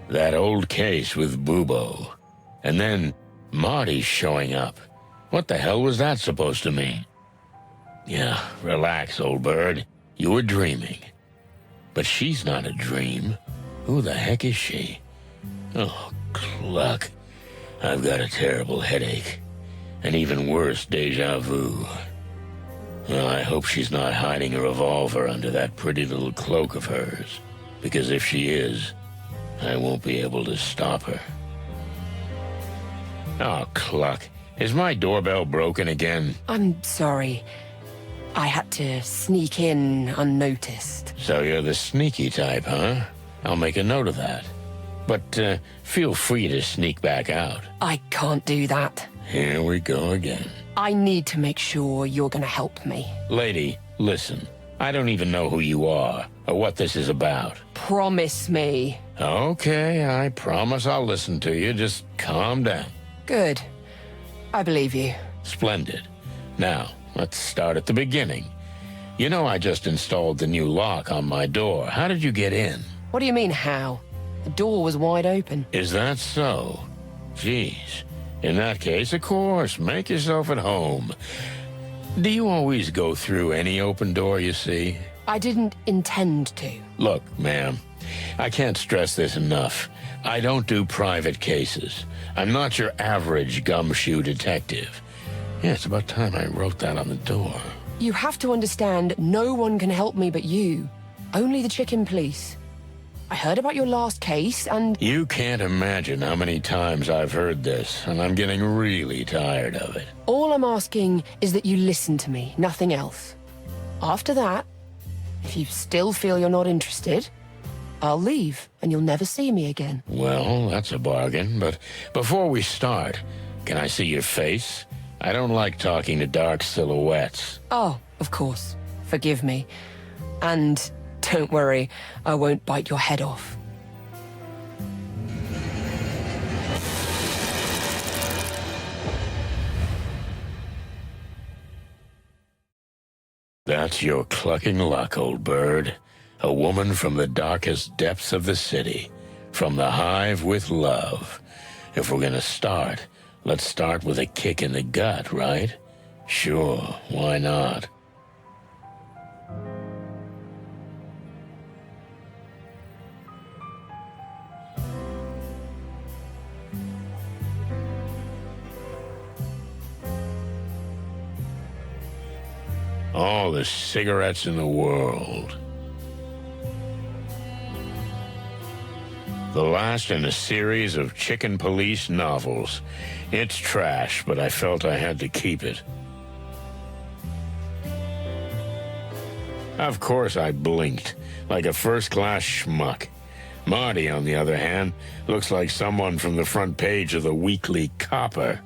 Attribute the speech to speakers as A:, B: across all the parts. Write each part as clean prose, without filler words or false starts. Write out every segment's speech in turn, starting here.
A: That old case with Bubo. And then Marty's showing up. What the hell was that supposed to mean? Yeah, relax, old bird. You were dreaming. But she's not a dream. Who the heck is she? Oh, cluck. I've got a terrible headache. And even worse, deja vu. Well, I hope she's not hiding a revolver under that pretty little cloak of hers. Because if she is, I won't be able to stop her. Oh, cluck. Is my doorbell broken again?
B: I'm sorry. I had to sneak in unnoticed.
A: So you're the sneaky type, huh? I'll make a note of that. But feel free to sneak back out.
B: I can't do that.
A: Here we go again.
B: I need to make sure you're gonna help me.
A: Lady, listen. I don't even know who you are or what this is about.
B: Promise me.
A: Okay, I promise I'll listen to you. Just calm down.
B: Good. I believe you.
A: Splendid. Now, let's start at the beginning. You know I just installed the new lock on my door. How did you get in?
B: What do you mean, how? The door was wide open.
A: Is that so? Jeez. In that case, of course, make yourself at home. Do you always go through any open door you see?
B: I didn't intend to.
A: Look, ma'am, I can't stress this enough. I don't do private cases. I'm not your average gumshoe detective. Yeah, it's about time I wrote that on the door.
B: You have to understand, no one can help me but you. Only the ChickenPolice. I heard about your last case, and...
A: You can't imagine how many times I've heard this, and I'm getting really tired of it.
B: All I'm asking is that you listen to me, nothing else. After that, if you still feel you're not interested, I'll leave, and you'll never see me again.
A: Well, that's a bargain, but before we start, can I see your face? I don't like talking to dark silhouettes.
B: Oh, of course. Forgive me. And don't worry, I won't bite your head off.
A: That's your clucking luck, old bird. A woman from the darkest depths of the city. From the Hive with love. If we're gonna start, let's start with a kick in the gut, right? Sure, why not? All the cigarettes in the world. The last in a series of ChickenPolice novels. It's trash, but I felt I had to keep it. Of course I blinked, like a first-class schmuck. Marty, on the other hand, looks like someone from the front page of the Weekly Copper.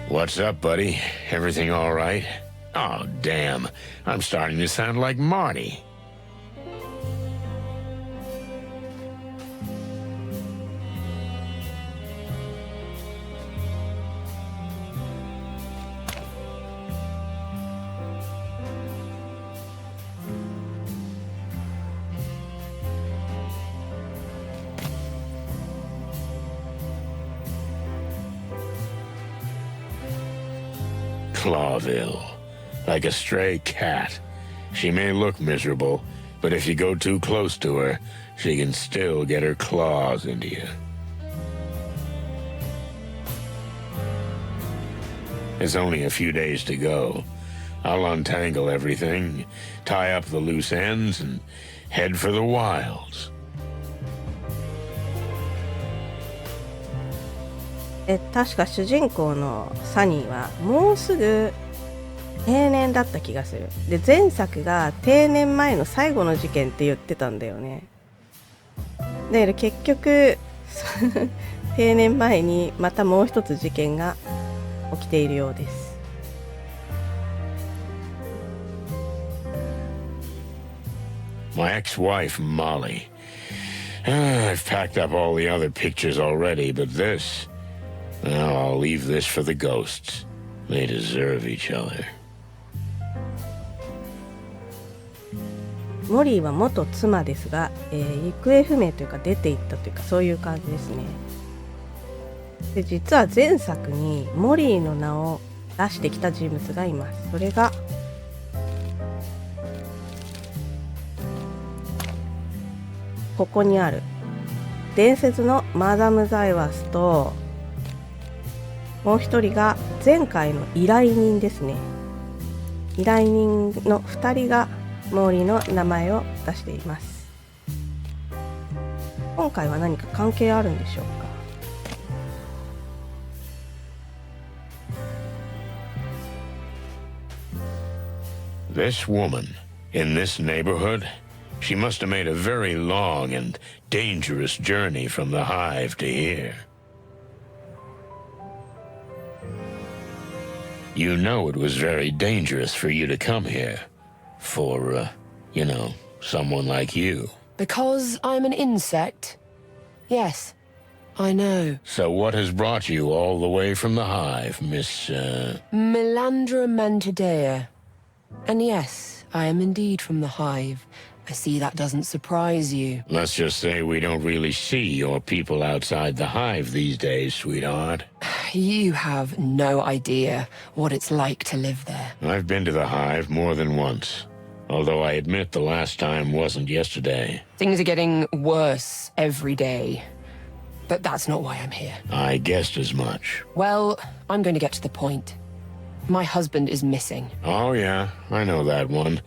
A: What's up, buddy? Everything all right? Oh, damn. I'm starting to sound like Marty. Clawville. Like a stray cat. She may look miserable, but if you go too close to her, she can still get her claws into you. There's only a few days to go. I'll untangle everything, tie up the loose ends, and head for the wilds.
C: 確か主人公のサニーはもうすぐ定年だった気がする。で、前作が定年前の最後の事件って言ってたんだよね。だけど結局定年前にまたもう一つ事件が起きているようです。
A: My ex-wife, Molly. I've packed up all the other pictures already, but this... Well, I'll leave this for the ghosts. They deserve each other.
C: モリーは元妻ですが、行方不明というか出ていったというかそういう感じですね。で実は前作にモリーの名を出してきた人物がいます。それがここにある伝説のマダム・ザイワスと、もう一人が前回の依頼人ですね。依頼人の2人がモーリーの名前を出しています。今回は何か関係あるんでしょうか。
A: This woman in this neighborhood, she must have made a very long and dangerous journey from the hive to here. You know it was very dangerous for you to come here. For, someone like you.
B: Because I'm an insect? Yes, I know.
A: So what has brought you all the way from the hive, Miss,
B: Melandra Mantadea. And yes, I am indeed from the hive. I see that doesn't surprise you.
A: Let's just say we don't really see your people outside the hive these days, sweetheart.
B: You have no idea what it's like to live there.
A: I've been to the hive more than once. Although I admit the last time wasn't yesterday.
B: Things are getting worse every day. But that's not why I'm here.
A: I guessed as much.
B: Well, I'm going to get to the point. My husband is missing.
A: Oh, yeah, I know that one.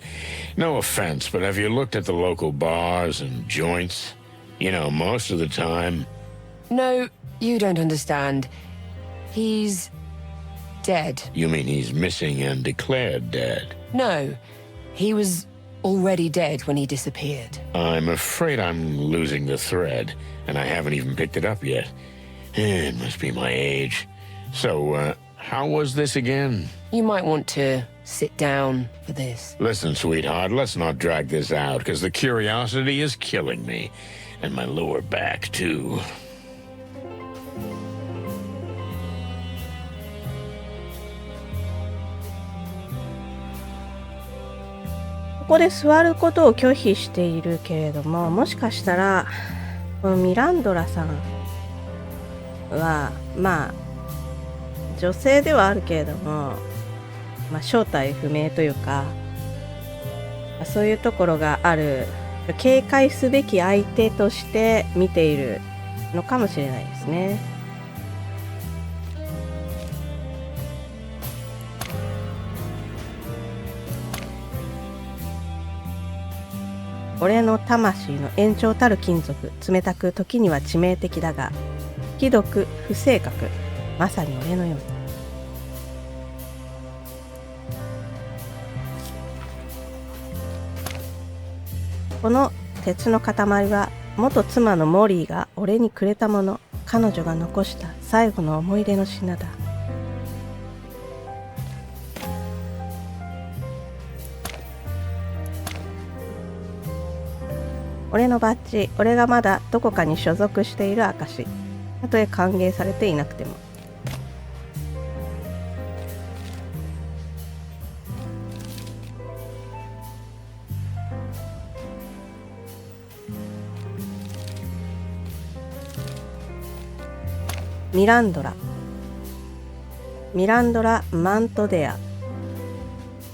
A: No offense, but have you looked at the local bars and joints? Most of the time...
B: No, you don't understand. He's dead.
A: You mean he's missing and declared dead?
B: No, he was already dead when he disappeared.
A: I'm afraid I'm losing the thread, and I haven't even picked it up yet. It must be my age. So, how was this again?
B: You might want to sit down for this.
A: Listen, sweetheart, let's not drag this out, because the curiosity is killing me. And my lower back, too.
C: ここで座ることを拒否しているけれども、もしかしたらこのミランドラさんは女性ではあるけれども、正体不明というかそういうところがある、警戒すべき相手として見ているのかもしれないですね。俺の魂の延長たる金属、冷たく時には致命的だがひどく不正確、まさに俺のように。この鉄の塊は元妻のモリーが俺にくれたもの、彼女が残した最後の思い出の品だ。俺のバッジ、俺がまだどこかに所属している証、たとえ歓迎されていなくても。ミランドラマントデア。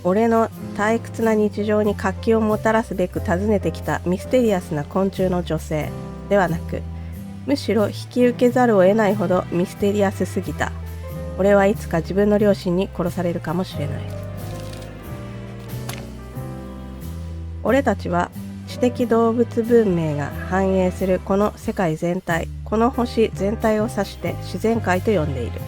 C: 俺の退屈な日常に活気をもたらすべく訪ねてきたミステリアスな昆虫の女性ではなく、むしろ引き受けざるを得ないほどミステリアスすぎた。俺はいつか自分の両親に殺されるかもしれない。俺たちは知的動物文明が繁栄するこの世界全体、この星全体を指して自然界と呼んでいる。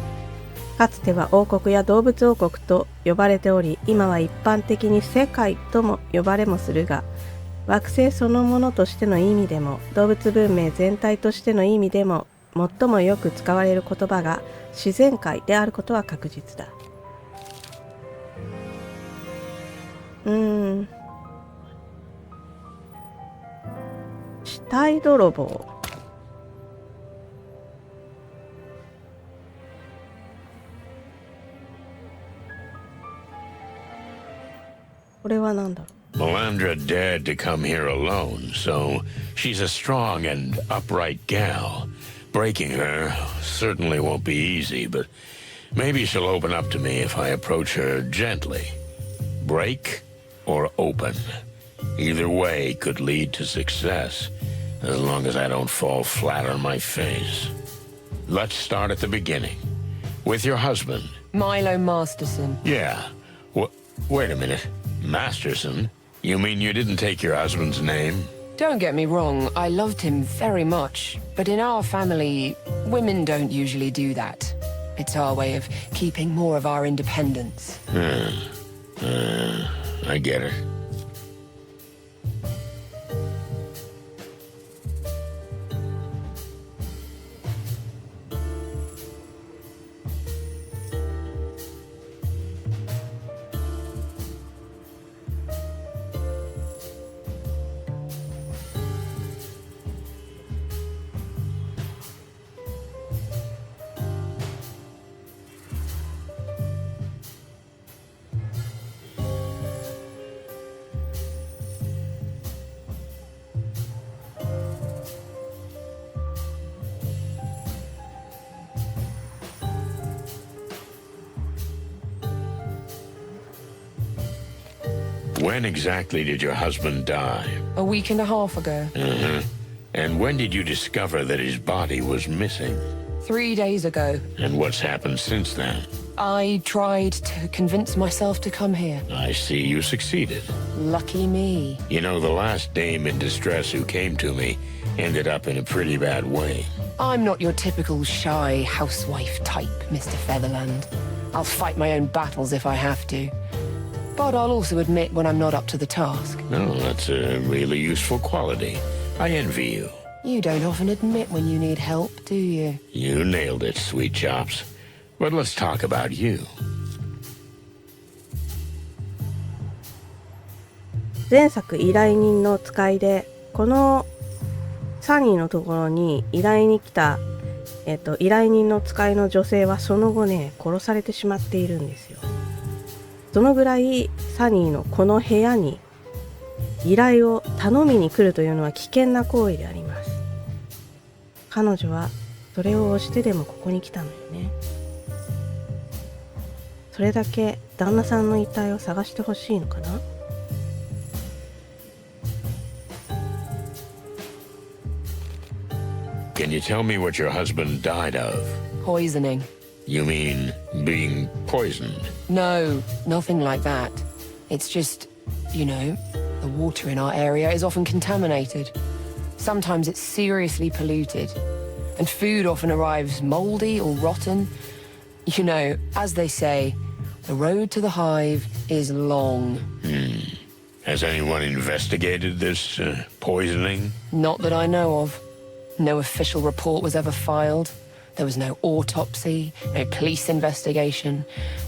C: かつては王国や動物王国と呼ばれており、今は一般的に世界とも呼ばれもするが、惑星そのものとしての意味でも動物文明全体としての意味でも最もよく使われる言葉が自然界であることは確実だ。死体泥棒。これは何だろう。
A: Melandra dared to come here alone, so she's a strong and upright gal. Breaking her certainly won't be easy, but maybe she'll open up to me if I approach her gently. Break or open. Either way could lead to success, as long as I don't fall flat on my face. Let's start at the beginning. With your husband.
B: Milo Masterson.
A: Yeah. Wait a minute. Masterson? You mean you didn't take your husband's name?
B: Don't get me wrong, I loved him very much. But in our family, women don't usually do that. It's our way of keeping more of our independence.
A: I get it. When exactly did your husband die?
B: A week and a half ago.
A: And when did you discover that his body was missing?
B: 3 days ago.
A: And what's happened since then?
B: I tried to convince myself to come here.
A: I see you succeeded.
B: Lucky me.
A: You know, the last dame in distress who came to me ended up in a pretty bad way.
B: I'm not your typical shy housewife type, Mr. Featherland. I'll fight my own battles if I have to. But I'll also admit when I'm not up to the task.
A: Oh, that's a really useful quality. I envy you.
B: You don't often admit when you need help, do you?
A: You nailed it, sweet chops. But let's talk about you.
C: 前作依頼人の使いで、このサニーのところに依頼に来た、依頼人の使いの女性はその後ね、殺されてしまっているんですよ。そのぐらいサニーのこの部屋に依頼を頼みに来るというのは危険な行為であります。彼女はそれを押してでもここに来たのよね。それだけ旦那さんの遺体を探してほしいのかな。
A: Can you tell me what your husband died of?
B: Poisoning.
A: You mean being poisoned?
B: No, nothing like that. It's just, you know, the water in our area is often contaminated. Sometimes it's seriously polluted. And food often arrives moldy or rotten. You know, as they say, the road to the hive is long.
A: Has anyone investigated this poisoning?
B: Not that I know of. No official report was ever filed. There was no autopsy, no police investigation.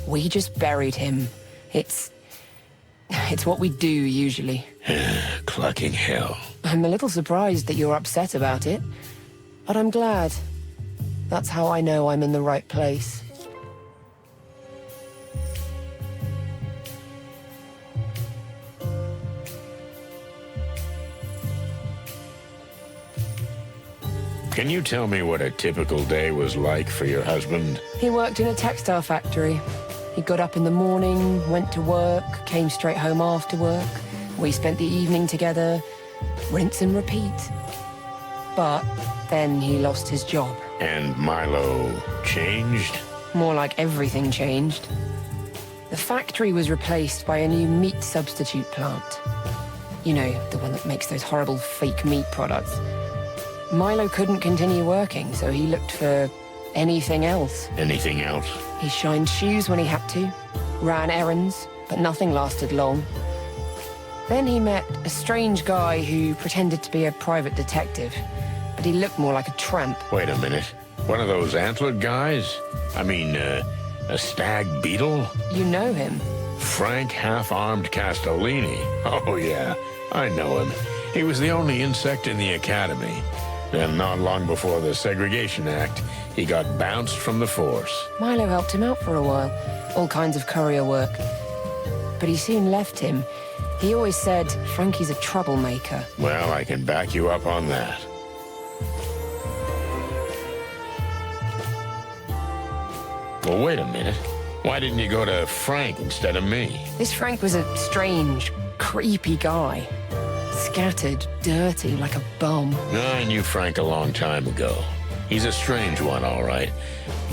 B: We just buried him. It's what we do usually.
A: Clucking hell.
B: I'm a little surprised that you're upset about it, but I'm glad. That's how I know I'm in the right place.
A: Can you tell me what a typical day was like for your husband?
B: He worked in a textile factory. He got up in the morning, went to work, came straight home after work. We spent the evening together, rinse and repeat. But then he lost his job.
A: And Milo changed?
B: More like everything changed. The factory was replaced by a new meat substitute plant. You know, the one that makes those horrible fake meat products. Milo couldn't continue working, so he looked for anything else.
A: Anything else?
B: He shined shoes when he had to, ran errands, but nothing lasted long. Then he met a strange guy who pretended to be a private detective, but he looked more like a tramp.
A: Wait a minute. One of those antlered guys? I mean, a stag beetle?
B: You know him?
A: Frank Half-Armed Castellini. Oh, yeah, I know him. He was the only insect in the academy. And not long before the Segregation Act, he got bounced from the force.
B: Milo helped him out for a while, all kinds of courier work. But he soon left him. He always said Frankie's a troublemaker.
A: Well, I can back you up on that. Well, wait a minute. Why didn't you go to Frank instead of me?
B: This Frank was a strange, creepy guy. Scattered, dirty, like a bum.
A: I knew Frank a long time ago. He's a strange one, all right.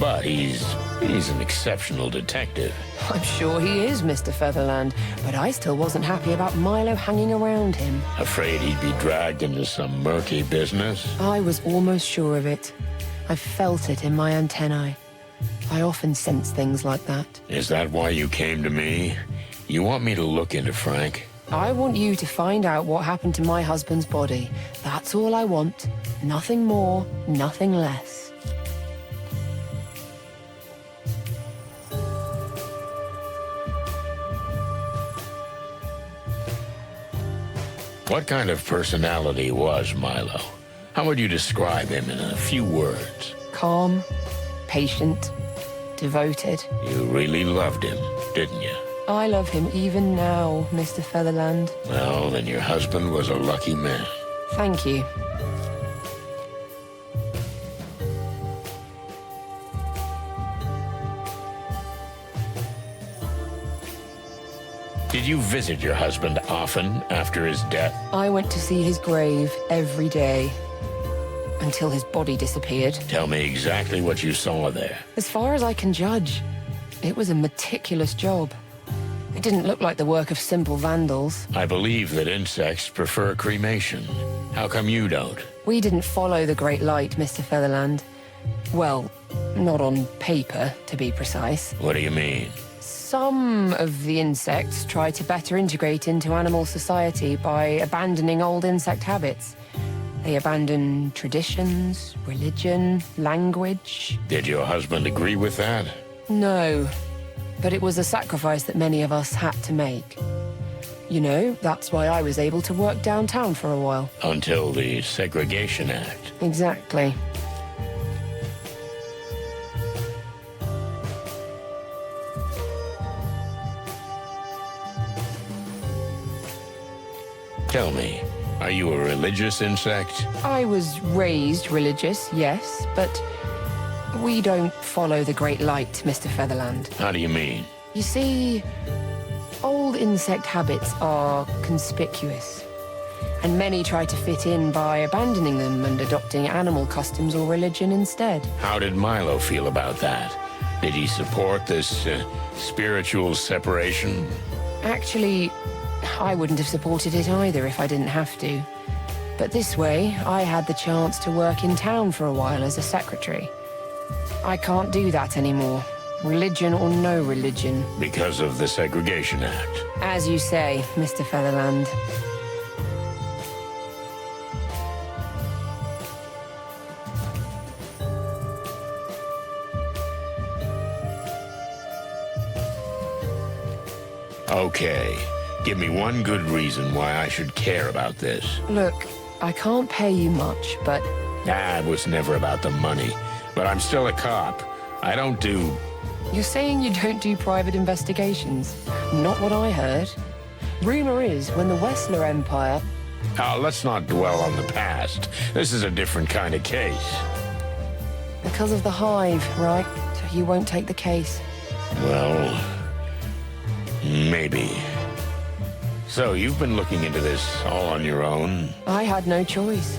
A: But he's an exceptional detective.
B: I'm sure he is, Mr. Featherland, but I still wasn't happy about Milo hanging around him.
A: Afraid he'd be dragged into some murky business?
B: I was almost sure of it. I felt it in my antennae. I often sense things like that.
A: Is that why you came to me? You want me to look into Frank?
B: I want you to find out what happened to my husband's body. That's all I want. Nothing more, nothing less.
A: What kind of personality was Milo? How would you describe him in a few words?
B: Calm, patient, devoted.
A: You really loved him, didn't you?
B: I love him even now, Mr. Featherland.
A: Well, then your husband was a lucky man.
B: Thank you.
A: Did you visit your husband often after his death?
B: I went to see his grave every day until his body disappeared.
A: Tell me exactly what you saw there.
B: As far as I can judge, it was a meticulous job. It didn't look like the work of simple vandals.
A: I believe that insects prefer cremation. How come you don't?
B: We didn't follow the Great Light, Mr. Featherland. Well, not on paper, to be precise.
A: What do you mean?
B: Some of the insects try to better integrate into animal society by abandoning old insect habits. They abandon traditions, religion, language.
A: Did your husband agree with that?
B: No, but it was a sacrifice that many of us had to make. You know, that's why I was able to work downtown for a while.
A: Until the Segregation Act.
B: Exactly.
A: Tell me, are you a religious insect?
B: I was raised religious, yes, but we don't follow the Great Light, Mr. Featherland.
A: How do you mean?
B: You see, old insect habits are conspicuous, and many try to fit in by abandoning them and adopting animal customs or religion instead.
A: How did Milo feel about that? Did he support this spiritual separation?
B: Actually, I wouldn't have supported it either if I didn't have to. But this way, I had the chance to work in town for a while as a secretary. I can't do that anymore, religion or no religion.
A: Because of the Segregation Act.
B: As you say, Mr. Featherland.
A: Okay. Give me one good reason why I should care about this.
B: Look, I can't pay you much, but...
A: It was never about the money. But I'm still a cop. I don't do...
B: You're saying you don't do private investigations? Not what I heard. Rumor is, when the Wessler Empire...
A: Oh, let's not dwell on the past. This is a different kind of case.
B: Because of the HIVE, right? So you won't take the case.
A: Well... maybe. So, you've been looking into this all on your own?
B: I had no choice.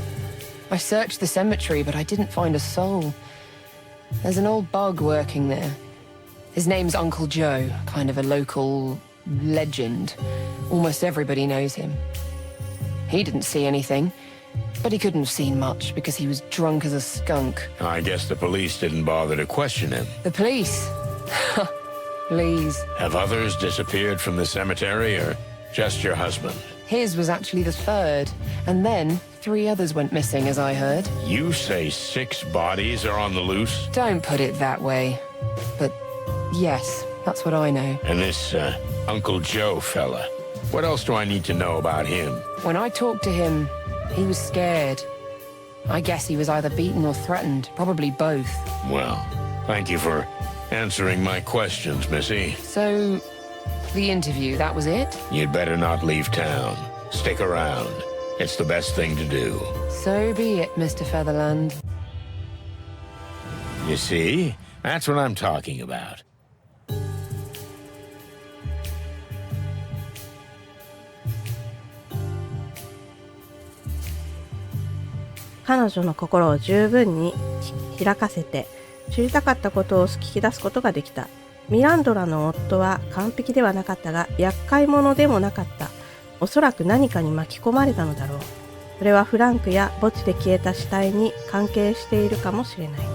B: I searched the cemetery, but I didn't find a soul. There's an old bug working there. His name's Uncle Joe, kind of a local legend. Almost everybody knows him. He didn't see anything, but he couldn't have seen much because he was drunk as a skunk.
A: I guess the police didn't bother to question him.
B: The police? Please.
A: Have others disappeared from the cemetery, or just your husband?
B: His was actually the third, and then 3 others went missing, as I heard.
A: You say 6 bodies are on the loose?
B: Don't put it that way. But yes, that's what I know.
A: And this, Uncle Joe fella, what else do I need to know about him?
B: When I talked to him, he was scared. I guess he was either beaten or threatened, probably both.
A: Well, thank you for answering my questions, Missy.
B: So, The interview, that was it?
A: You'd better not leave town. Stick around. It's the best thing to do.
B: So be it, Mr. Featherland.
A: You see? That's what I'm talking about.
C: 彼女の心を十分に開かせて、知りたかったことを聞き出すことができた。ミランドラの夫は完璧ではなかったが、厄介者でもなかった。おそらく何かに巻き込まれたのだろう。それはフランクや墓地で消えた死体に関係しているかもしれない。